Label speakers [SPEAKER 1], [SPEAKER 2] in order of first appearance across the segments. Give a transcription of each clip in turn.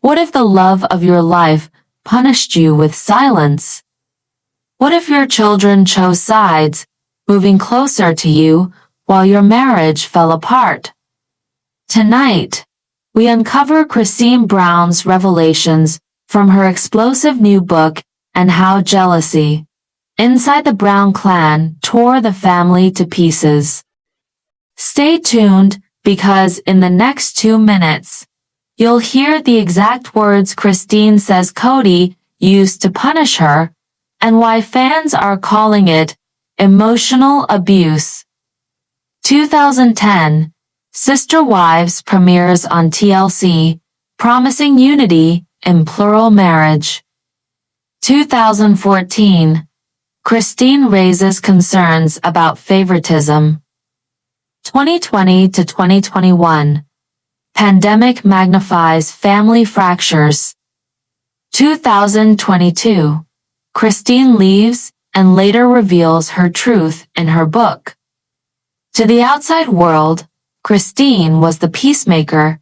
[SPEAKER 1] What if the love of your life punished you with silence? What if your children chose sides, moving closer to you while your marriage fell apart? Tonight, we uncover Christine Brown's revelations from her explosive new book and how jealousy inside the Brown clan tore the family to pieces. Stay tuned because in the next 2 minutes, you'll hear the exact words Christine says Kody used to punish her and why fans are calling it emotional abuse. 2010, Sister Wives premieres on TLC, promising unity in plural marriage. 2014, Christine raises concerns about favoritism. 2020 to 2021, pandemic magnifies family fractures. 2022, Christine leaves and later reveals her truth in her book. To the outside world, Christine was the peacemaker,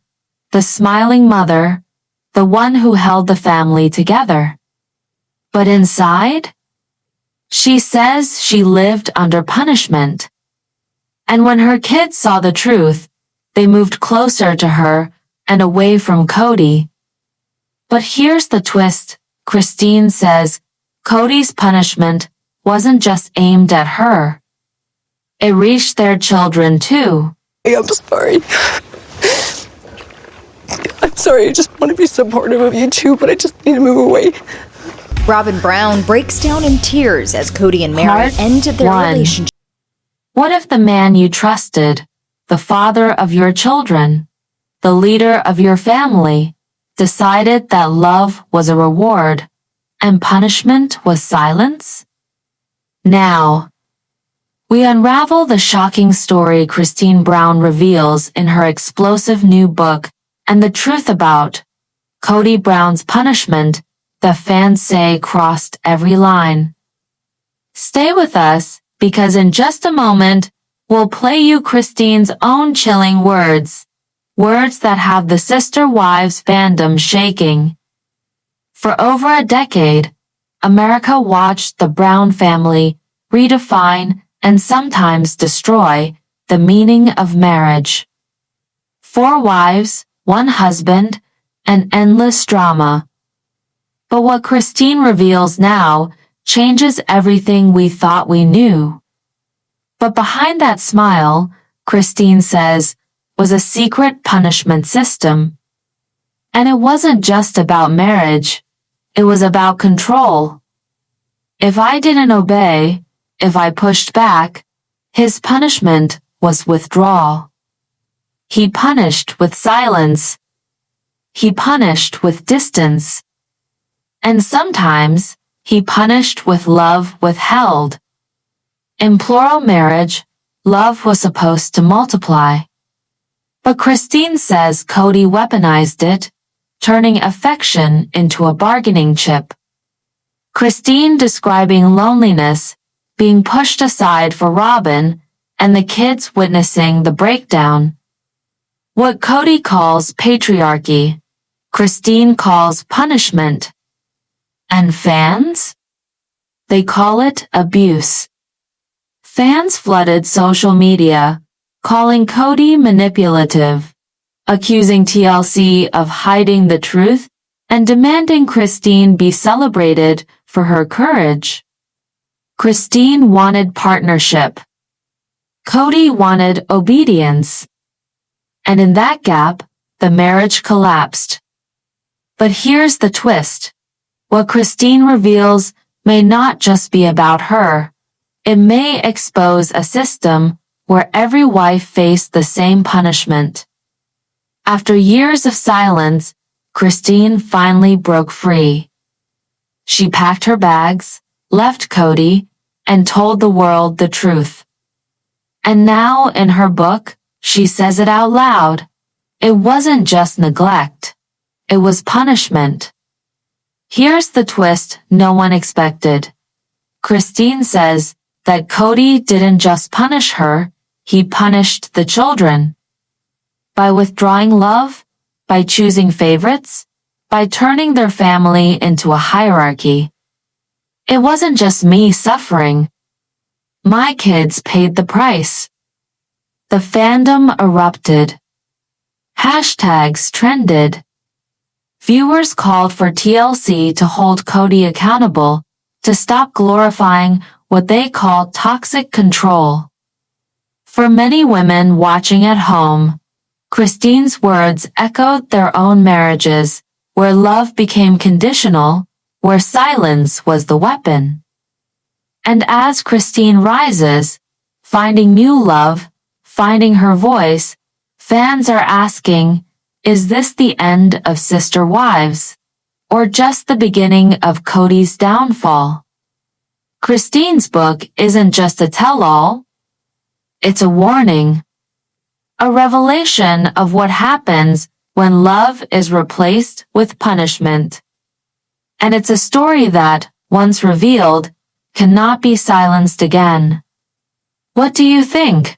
[SPEAKER 1] the smiling mother, the one who held the family together. But inside, she says she lived under punishment. And when her kids saw the truth, they moved closer to her and away from Kody. But here's the twist. Christine says Kody's punishment wasn't just aimed at her. It reached their children too.
[SPEAKER 2] I'm sorry. I'm sorry, I just want to be supportive of you too, but I just need to move away.
[SPEAKER 3] Robyn Brown breaks down in tears as Kody and Meri
[SPEAKER 1] Part
[SPEAKER 3] ended their
[SPEAKER 1] 1.
[SPEAKER 3] relationship.
[SPEAKER 1] What if the man you trusted, the father of your children, the leader of your family, decided that love was a reward and punishment was silence? Now, we unravel the shocking story Christine Brown reveals in her explosive new book and the truth about Kody Brown's punishment that fans say crossed every line. Stay with us because in just a moment, we'll play you Christine's own chilling words, words that have the Sister Wives fandom shaking. For over a decade, America watched the Brown family redefine and sometimes destroy the meaning of marriage. 4 wives, 1 husband, and endless drama. But what Christine reveals now changes everything we thought we knew. But behind that smile, Christine says, was a secret punishment system. And it wasn't just about marriage, it was about control. If I didn't obey, if I pushed back, his punishment was withdrawal. He punished with silence. He punished with distance. And sometimes, he punished with love withheld. In plural marriage, love was supposed to multiply. But Christine says Kody weaponized it, turning affection into a bargaining chip. Christine describing loneliness, being pushed aside for Robyn, and the kids witnessing the breakdown. What Kody calls patriarchy, Christine calls punishment. And fans? They call it abuse. Fans flooded social media, calling Kody manipulative, accusing TLC of hiding the truth, and demanding Christine be celebrated for her courage. Christine wanted partnership. Kody wanted obedience. And in that gap, the marriage collapsed. But here's the twist. What Christine reveals may not just be about her. It may expose a system where every wife faced the same punishment. After years of silence, Christine finally broke free. She packed her bags, left Kody, and told the world the truth. And now in her book, she says it out loud. It wasn't just neglect. It was punishment. Here's the twist no one expected. Christine says that Kody didn't just punish her, he punished the children. By withdrawing love, by choosing favorites, by turning their family into a hierarchy. It wasn't just me suffering. My kids paid the price. The fandom erupted. Hashtags trended. Viewers called for TLC to hold Kody accountable, to stop glorifying what they called toxic control. For many women watching at home, Christine's words echoed their own marriages, where love became conditional, where silence was the weapon. And as Christine rises, finding new love, finding her voice, fans are asking, is this the end of Sister Wives, or just the beginning of Kody's downfall? Christine's book isn't just a tell-all, it's a warning, a revelation of what happens when love is replaced with punishment. And it's a story that, once revealed, cannot be silenced again. What do you think?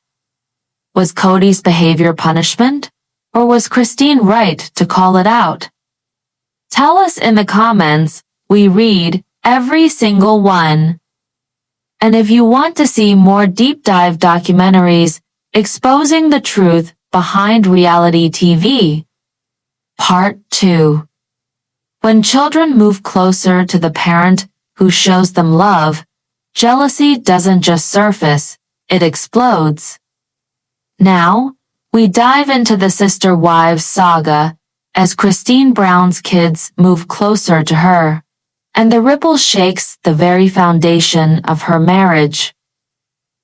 [SPEAKER 1] Was Kody's behavior punishment, or was Christine right to call it out? Tell us in the comments. We read every single one. And if you want to see more deep dive documentaries exposing the truth behind reality TV, Part 2. When children move closer to the parent who shows them love, jealousy doesn't just surface, it explodes. Now, we dive into the Sister Wives saga as Christine Brown's kids move closer to her, and the ripple shakes the very foundation of her marriage.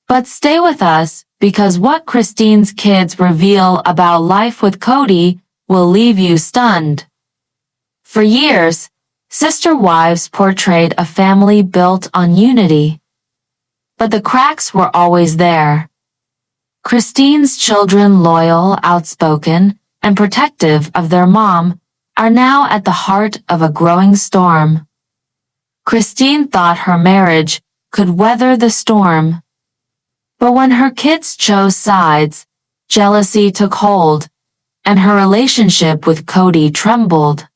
[SPEAKER 1] But stay with us, because what Christine's kids reveal about life with Kody will leave you stunned. For years, Sister Wives portrayed a family built on unity. But the cracks were always there. Christine's children, loyal, outspoken, and protective of their mom, are now at the heart of a growing storm. Christine thought her marriage could weather the storm. But when her kids chose sides, jealousy took hold, and her relationship with Kody trembled.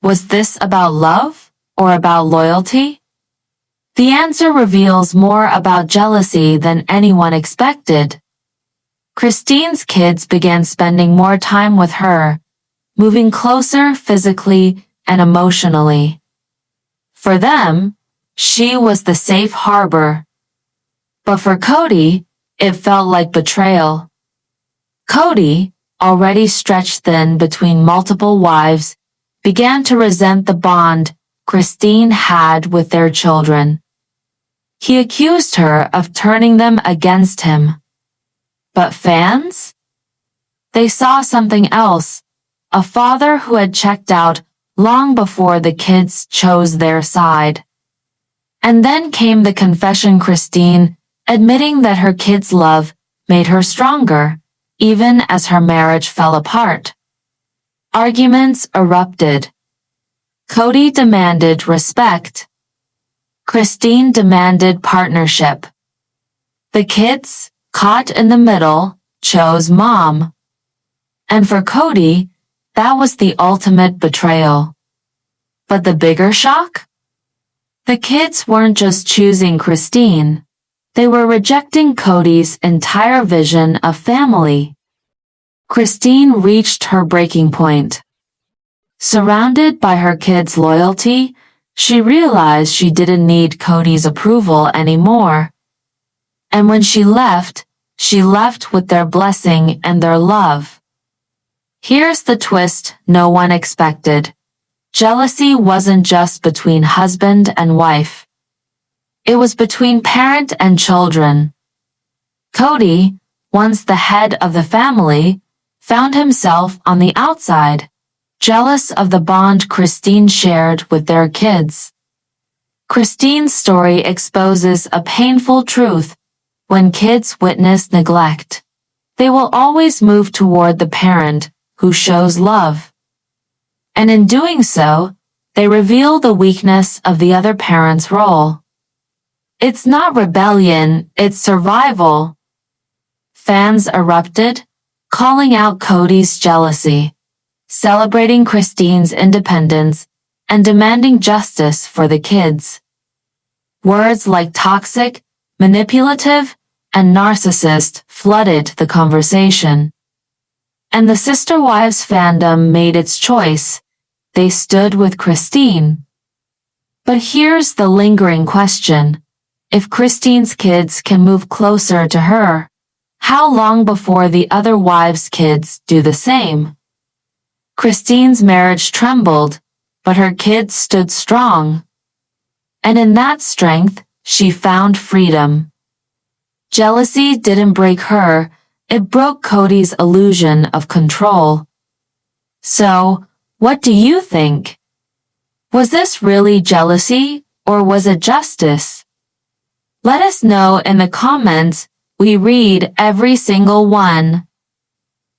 [SPEAKER 1] Was this about love or about loyalty? The answer reveals more about jealousy than anyone expected. Christine's kids began spending more time with her, moving closer physically and emotionally. For them, she was the safe harbor. But for Kody, it felt like betrayal. Kody, already stretched thin between multiple wives, began to resent the bond Christine had with their children. He accused her of turning them against him. But fans? They saw something else, a father who had checked out long before the kids chose their side. And then came the confession, Christine admitting that her kids' love made her stronger, even as her marriage fell apart. Arguments erupted. Kody demanded respect. Christine demanded partnership. The kids, caught in the middle, chose mom. And for Kody, that was the ultimate betrayal. But the bigger shock? The kids weren't just choosing Christine. They were rejecting Kody's entire vision of family. Christine reached her breaking point. Surrounded by her kids' loyalty, she realized she didn't need Kody's approval anymore. And when she left with their blessing and their love. Here's the twist no one expected. Jealousy wasn't just between husband and wife. It was between parent and children. Kody, once the head of the family, found himself on the outside, jealous of the bond Christine shared with their kids. Christine's story exposes a painful truth. When kids witness neglect, they will always move toward the parent who shows love. And in doing so, they reveal the weakness of the other parent's role. It's not rebellion, it's survival. Fans erupted, calling out Kody's jealousy. celebrating Christine's independence and demanding justice for the kids. Words like toxic, manipulative, and narcissist flooded the conversation. And the Sister Wives fandom made its choice. They stood with Christine. But here's the lingering question. If Christine's kids can move closer to her, how long before the other wives' kids do the same? Christine's marriage trembled, but her kids stood strong. And in that strength, she found freedom. Jealousy didn't break her, it broke Kody's illusion of control. So, what do you think? Was this really jealousy, or was it justice? Let us know in the comments. We read every single one.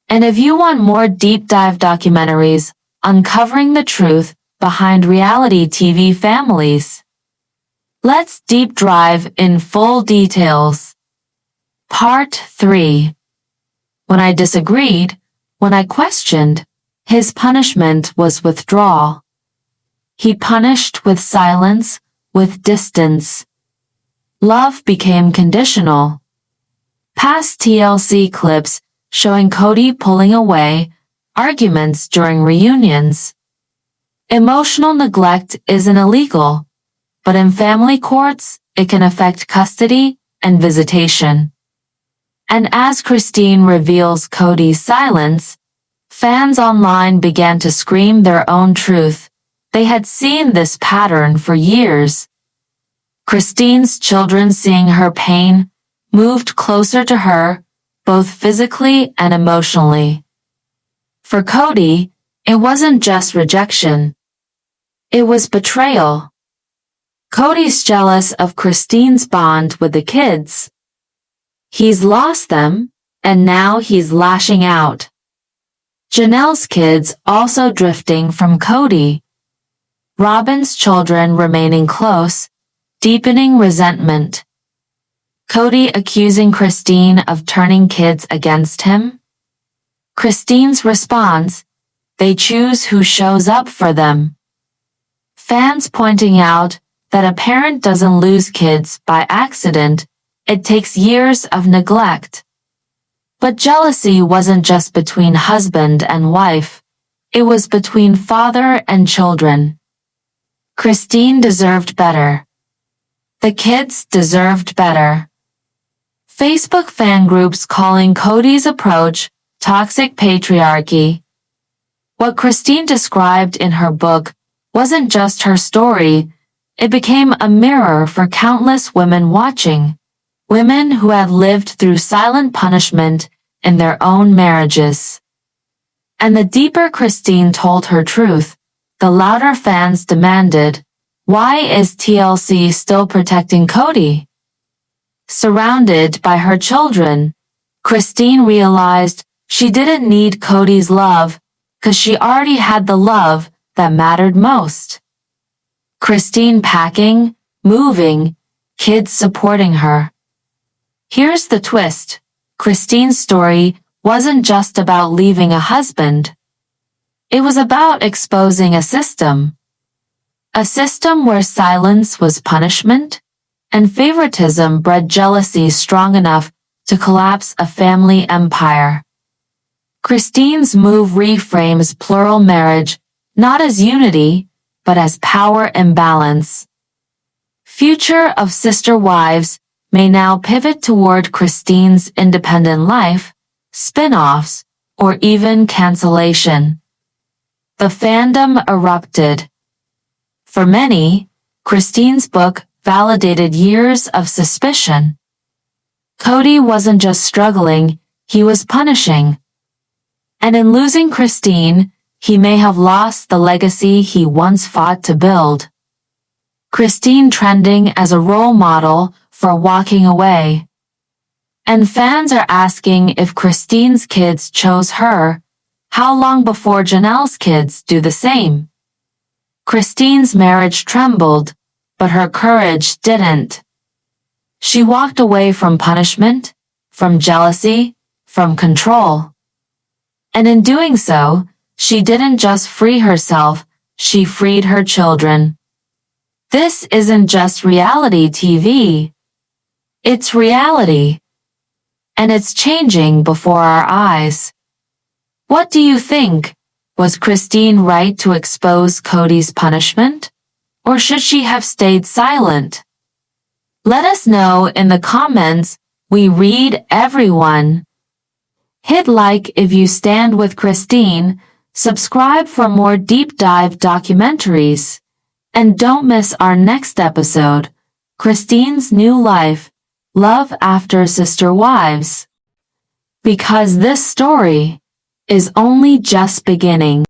[SPEAKER 1] And if you want more deep dive documentaries uncovering the truth behind reality TV families, let's deep dive in full details. Part 3. When I disagreed, when I questioned, his punishment was withdrawal. He punished with silence, with distance. Love became conditional. Past TLC clips showing Kody pulling away, arguments during reunions. Emotional neglect isn't illegal, but in family courts, it can affect custody and visitation. And as Christine reveals Kody's silence, fans online began to scream their own truth. They had seen this pattern for years. Christine's children, seeing her pain, moved closer to her, both physically and emotionally. For Kody, it wasn't just rejection. It was betrayal. Kody's jealous of Christine's bond with the kids. He's lost them, and now he's lashing out. Janelle's kids also drifting from Kody. Robyn's children remaining close, deepening resentment. Kody accusing Christine of turning kids against him. Christine's response, they choose who shows up for them. Fans pointing out that a parent doesn't lose kids by accident, it takes years of neglect. But jealousy wasn't just between husband and wife, it was between father and children. Christine deserved better. The kids deserved better. Facebook fan groups calling Kody's approach toxic patriarchy. What Christine described in her book wasn't just her story, it became a mirror for countless women watching, women who had lived through silent punishment in their own marriages. And the deeper Christine told her truth, the louder fans demanded, why is TLC still protecting Kody? Surrounded by her children, Christine realized she didn't need Kody's love because she already had the love that mattered most. Christine packing, moving, kids supporting her. Here's the twist. Christine's story wasn't just about leaving a husband. It was about exposing a system. A system where silence was punishment, and favoritism bred jealousy strong enough to collapse a family empire. Christine's move reframes plural marriage not as unity, but as power imbalance. Future of Sister Wives may now pivot toward Christine's independent life, spin-offs, or even cancellation. The fandom erupted. For many, Christine's book validated years of suspicion. Kody wasn't just struggling, he was punishing. And in losing Christine, he may have lost the legacy he once fought to build. Christine trending as a role model for walking away. And fans are asking if Christine's kids chose her, how long before Janelle's kids do the same? Christine's marriage trembled, but her courage didn't. She walked away from punishment, from jealousy, from control. And in doing so, She didn't just free herself, she freed her children. This isn't just reality TV. It's reality. And it's changing before our eyes. What do you think? Was Christine right to expose Kody's punishment? Or should she have stayed silent? Let us know in the comments. We read everyone. Hit like if you stand with Christine, subscribe for more deep dive documentaries. And don't miss our next episode, Christine's New Life, Love After Sister Wives. Because this story is only just beginning.